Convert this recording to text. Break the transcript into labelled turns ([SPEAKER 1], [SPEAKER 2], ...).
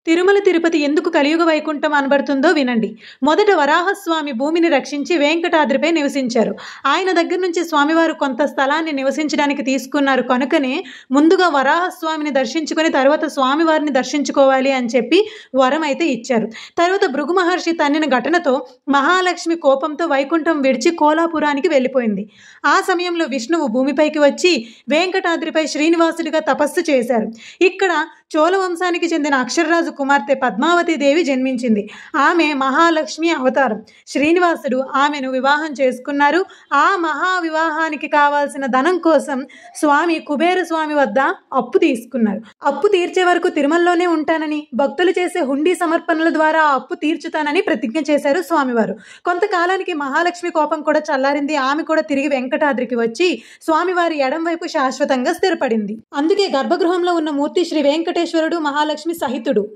[SPEAKER 1] తిరుమల తిరుపతి ఎందుకు కలియుగ వైకుంఠం అనబడుతుందో వినండి. మొదట వరాహస్వామి భూమిని రక్షించి వెంకటాద్రిపై నివసించారు. ఆయన దగ్గర నుంచి స్వామివారు కొంత స్థలాన్ని నివసించడానికి తీసుకున్నారు కనుకనే ముందుగా వరాహస్వామిని దర్శించుకొని తర్వాత స్వామివారిని దర్శించుకోవాలి అని చెప్పి వరం అయితే ఇచ్చారు. తర్వాత భృగు మహర్షి తన్నిన ఘటనతో మహాలక్ష్మి కోపంతో వైకుంఠం విడిచి కోలాపురానికి వెళ్ళిపోయింది. ఆ సమయంలో విష్ణువు భూమిపైకి వచ్చి వెంకటాద్రిపై శ్రీనివాసుడిగా తపస్సు చేశారు. ఇక్కడ చోళ వంశానికి చెందిన అక్షరరాజు కుమార్తె పద్మావతి దేవి జన్మించింది. ఆమె మహాలక్ష్మి అవతారం. శ్రీనివాసుడు ఆమెను వివాహం చేసుకున్నారు. ఆ మహా వివాహానికి కావాల్సిన ధనం కోసం స్వామి కుబేర స్వామి వద్ద అప్పు తీసుకున్నారు. అప్పు తీర్చే వరకు తిరుమలలోనే ఉంటానని, భక్తులు చేసే హుండీ సమర్పణల ద్వారా ఆ అప్పు తీర్చుతానని ప్రతిజ్ఞ చేశారు స్వామివారు. కొంతకాలానికి మహాలక్ష్మి కోపం కూడా చల్లారింది. ఆమె కూడా తిరిగి వెంకటాద్రికి వచ్చి స్వామివారి ఎడం వైపు శాశ్వతంగా స్థిరపడింది. అందుకే గర్భగృహంలో ఉన్న మూర్తి శ్రీ వెంకటేశ్వరుడు మహాలక్ష్మి సహితుడు.